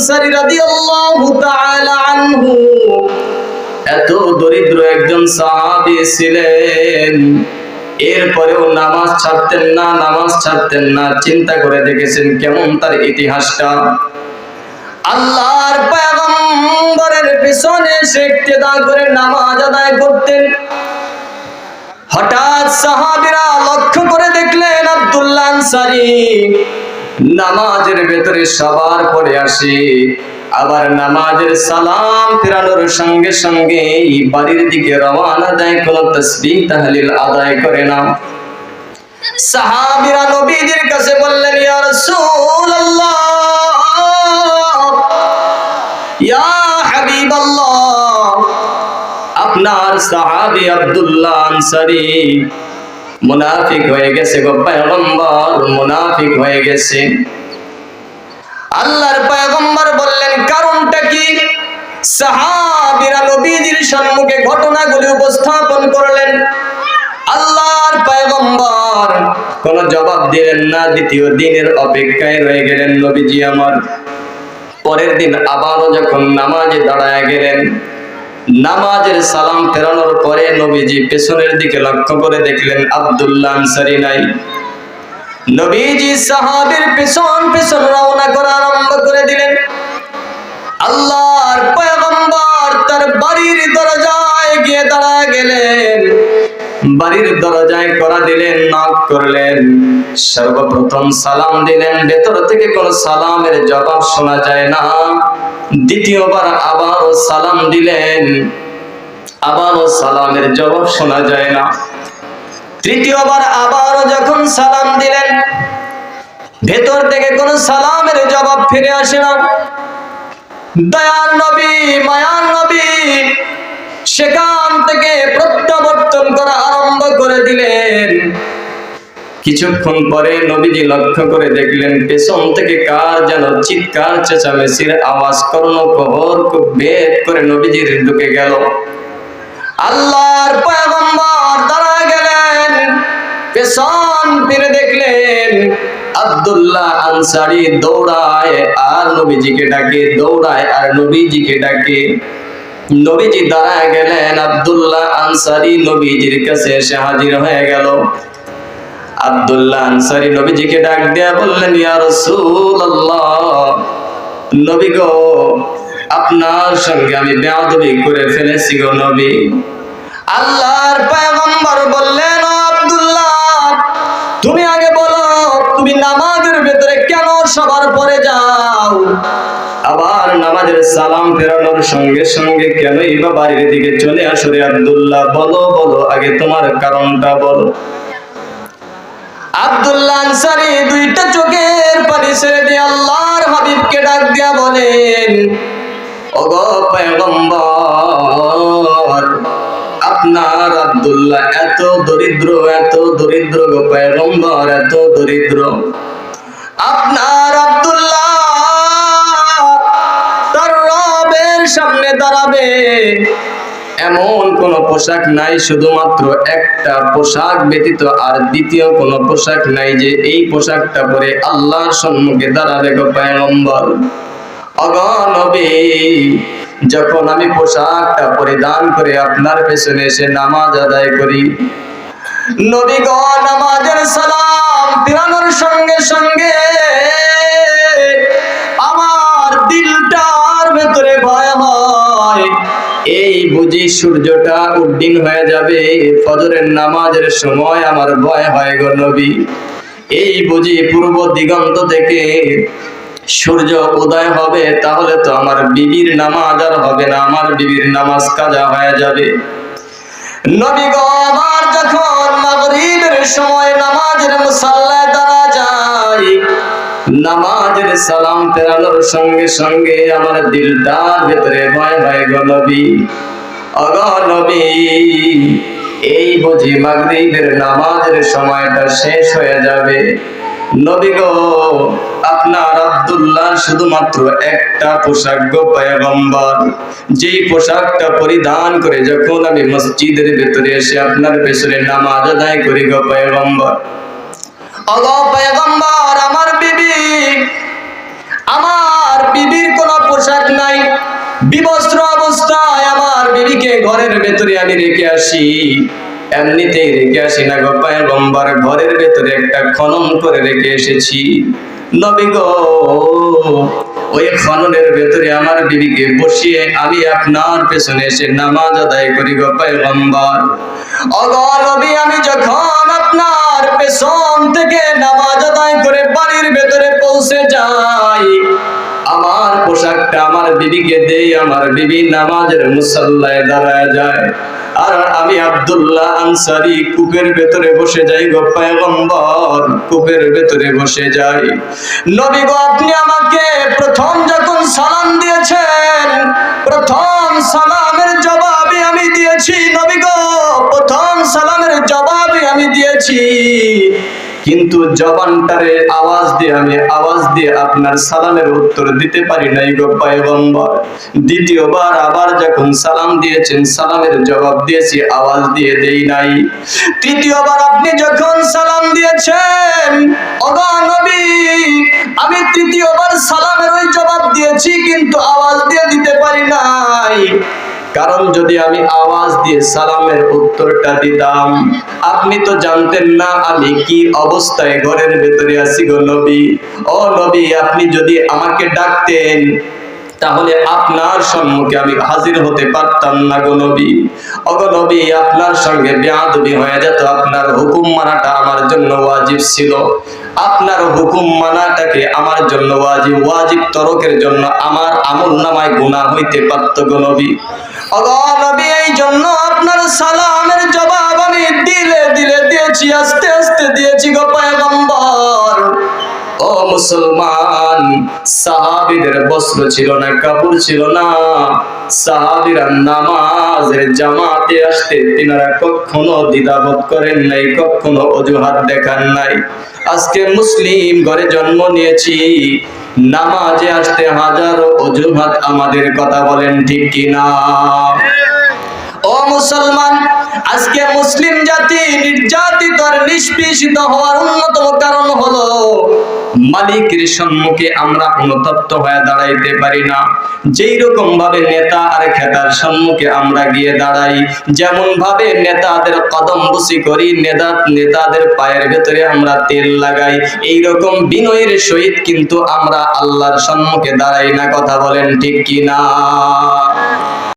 আনসারী রাদিয়াল্লাহু তাআলা আনহু এত দরিদ্র একজন সাহাবী ছিলেন, এরপরেও নামাজ ছাড়তেন না। চিন্তা করে দেখেছেন কেমন তার ইতিহাসটা। আল্লাহর পয়গম্বরের পিছনে সে ইক্তেদা করে নামাজ আদায় করতেন। হঠাৎ সাহাবীরা লক্ষ্য করে দেখলেন আব্দুল্লাহ আনসারী নামাজের ভেতরে সবার পড়ে আসে, আবার নামাজের সালাম ফেরানোর সঙ্গে সঙ্গে বাড়ির দিকে রওনা দেয়, কোন তাসবিহ তাহলিল আদায় করে না। সাহাবীরা নবীজির কাছে বললেন, ইয়া রাসূলুল্লাহ, ইয়া হাবিবাল্লাহ, আপনার সাহাবী আব্দুল্লাহ আনসারী মুনাফিক হয়ে গেছে গো পয়গম্বর, মুনাফিক হয়ে গেছে। আল্লাহর পয়গম্বর বললেন, কারণটা কি? সাহাবীরা নবীজির সম্মুখে ঘটনাগুলি উপস্থাপন করলেন। আল্লাহর পয়গম্বর কোনো জবাব দিলেন না। দ্বিতীয় দিনের অপেক্ষায় রয়ে গেলেন নবীজি আমার। পরের দিন আবারও যখন নামাজে দাঁড়ায় গেলেন, নামাজের সালাম ফেরানোর পরে নবীজি পেছনের দিকে লক্ষ্য করে দেখলেন আব্দুল্লাহ আনসারী নাই। নবীজি সাহাবীর পেছন পেছন রওনা করা আরম্ভ করে দিলেন। আল্লাহর পয়গম্বর তার বাড়ির দরজায় গিয়ে দাঁড়ায় গেলেন। বাড়ির দরজায় কড়া দিলেন, নক করলেন। সর্বপ্রথম সালাম দিলেন, ভেতর থেকে কোন সালামের জবাব শোনা যায় না। দ্বিতীয়বার আবারও সালাম দিলেন, আবারও সালামের জবাব শোনা যায় না। তৃতীয়বার আবারও যখন সালাম দিলেন, ভেতর থেকে কোন সালামের জবাব ফিরে আসে না। দয়ার নবী, মায়ার নবী সেখান থেকে প্রত্যাবর্তন করা আরম্ভ করে দিলেন। কিছুক্ষণ পরে নবীজি লক্ষ্য করে দেখলেন পেছন থেকে কার যেন চিৎকার চেঁচামেচির আওয়াজ কর্ণকহর ভেদ করে নবীজির ঢুকে গেল। আল্লাহর পয়গম্বর দাঁড়া গেলেন, পেছন ফিরে দেখলেন আব্দুল্লাহ আনসারী দৌড়ায় আর নবীজিকে ডাকে, দৌড়ায় আর নবীজিকে ডাকে। নবীজি দাঁড়ায় গেলেন, আব্দুল্লাহ আনসারী নবীজির কাছে এসে হাজির হয়ে গেল। আব্দুল্লাহ আনসারী নবীজিকে ডাক দিয়া বললেন, ইয়া রাসূলুল্লাহ, নবী গো, আপনার সঙ্গে আমি বেয়াদবি করে ফেলেছি গো নবী। আল্লাহর পয়গম্বর বললেন, আব্দুল্লাহ, তুমি আগে বলো, তুমি নামাজের ভেতরে কেন সবার পরে যাও? আবার নামাজের সালাম ফেরানোর সঙ্গে সঙ্গে কেনই বা বাড়ির দিকে চলে আসো রে আব্দুল্লাহ? বলো বলো, আগে তোমার কারণটা বলো। আব্দুল্লাহ আনসারী দুইটা চোখের পানি ছেড়ে দিয়ে আল্লাহর হাবিবকে ডাক দিয়া বলেন, ওগো পয়গম্বর, আপনার আব্দুল্লাহ এত দরিদ্র গো পয়গম্বর, এত দরিদ্র। আপনার আব্দুল্লাহ তার রবের সামনে দাঁড়াবে এমন কোন পোশাক নাই, শুধুমাত্র একটা পোশাক ব্যতীত আর দ্বিতীয় কোন পোশাক নাই যে এই পোশাকটা পরে আল্লাহর সম্মুখে দাঁড়াবে গো পয়গম্বর। ওগো নবী, যখন আমি পোশাকটা পরিধান করে আপনার পেছনে এসে নামাজ আদায় করি, নবী গো, নামাজের সালাম ফেরানোর সঙ্গে সঙ্গে আমার দিলটার ভেতরে ভয় হয়, এই বুঝি সূর্যটা উদ্দিন হয়ে যাবে, ফজরের নামাজের সময় আমার ভয় হয় গো নবী। এই বুঝি পূর্ব দিগন্ত থেকে সূর্য উদয় হবে, তাহলে তো আমার বিবির নামাজ আর হবে না, আমার বিবির নামাজ কাজা হয়ে যাবে। নবী গো, আমার যখন মাগরিবের সময় নামাজের মুসাল্লায় দাঁড়া যায়, নামাজের সালাম ফেরানোর সঙ্গে সঙ্গে আমার দিলটার ভেতরে ভয় হয় গো নবী। ওগো নবী, এই বুঝি মাগরিবের নামাজের সময়টা শেষ হয়ে যাবে। নবী গো, আপনার আব্দুল্লাহ শুধুমাত্র একটা পোশাক গো পয়গম্বর, যেই পোশাকটা পরিধান করে যখন আমি মসজিদের ভেতরে এসে আপনার পেছনে নামাজ আদায় করি গো পয়গম্বর। ওগো পয়গম্বর, আমার বিবি আমার বিবির কোনো পোশাক নাই, বিবস্ত্র অবস্থায় আমার বিবিকে ঘরের ভেতরে আমি রেখে আসি। এমনিতেই রেখে আসি না গো পয়গম্বর, ঘরের ভেতরে একটা খনন করে রেখে এসেছি। নবী গো, ওই খননের ভেতরে আমার বিবিকে বসিয়ে আমি আপনার পেছনে এসে নামাজ আদায় করি গো পয়গম্বর। ওগো নবী, আমি যখন আপনার পেছন থেকে নামাজ আদায় করে বাড়ির ভেতরে পৌঁছে যাই, আমার পোশাকটা আমার বিবিকে দেই, আমার বিবি নামাজের মুসল্লায় দাঁড়ায় যায়, আর আমি আব্দুল্লাহ আনসারী কূপের ভেতরে বসে যাই গো পয়গম্বর, কূপের ভেতরে বসে যাই। নবী গো, আপনি আমাকে প্রথম যখন সালাম দিয়েছেন, প্রথম সালামের জবাবে আমি দিয়েছি। নবী গো, প্রথম সালামের জবাবে আমি দিয়েছি, কিন্তু জবানটারে আওয়াজ দিয়ে আপনার সালামের উত্তর দিতে পারি নাই গো পয়গম্বর। দ্বিতীয়বার আবার যখন সালাম দিয়েছেন, সালামের জবাব দিয়েছি, আওয়াজ দিয়ে দেই নাই। তৃতীয়বার আপনি যখন সালাম দিয়েছেন, ওগো নবী, আমি তৃতীয়বার সালামের ওই জবাব দিয়েছি, কিন্তু আওয়াজ দিয়ে দিতে পারি নাই। কারণ যদি আমি আওয়াজ দিয়ে সালামের উত্তরটা দিতাম, আপনি তো জানতেন না আমি কি অবস্থায় ঘরের ভেতরে আছি গো নবী। ও নবী, আপনি যদি আমাকে ডাকতেন, তাহলে আপনার সম্মুখে আমি হাজির হতে পারতাম না গো নবী। ওগো নবী, আপনার সঙ্গে বেয়াদবি হয়ে যেত। আপনার হুকুম মানাটা আমার জন্য ওয়াজিব ছিল, আপনার হুকুম মানাটাকে আমার জন্য ওয়াজিব তরকের জন্য আমার আমলনামায় গুনাহ হইতে পারত গো নবী। ওগো নবী, এই জন্য আপনার সালামের জবাব আমি দিলে দিলে দিয়েছি, আস্তে আস্তে দিয়েছি গো পয়গম্বর। ও মুসলমান, সাহাবীদের বস্ত্র ছিল না, কাপড় ছিল না। সাহাবীরা নামাজের জামাতে আসতে তিনারা কখনো দ্বিধাবোধ করেন নাই, কখনো অজুহাত দেখান নাই। আজকে মুসলিম ঘরে জন্ম নিয়েছি, নামাজে আসতে হাজারো অজুহাত আমাদের, কথা বলেন ঠিক কিনা? ও মুসলমান, আজকে মুসলিম জাতি নির্যাতিত আর নিষ্পেষিত হওয়ার অন্যতম কারণ হলো মালিকের সম্মুখে আমরা অনুতপ্ত হয়ে দাঁড়াইতে পারি না। যেই রকম ভাবে নেতা আর খেতার সম্মুখে আমরা গিয়ে দাঁড়াই, যেমন ভাবে নেতাদের কদম বুসি করি, নেতাদের পায়ের ভেতরে আমরা তেল লাগাই, এই রকম বিনয়ের সহিত কিন্তু আমরা আল্লাহর সম্মুখে দাঁড়াই না, কথা বলেন ঠিক কিনা?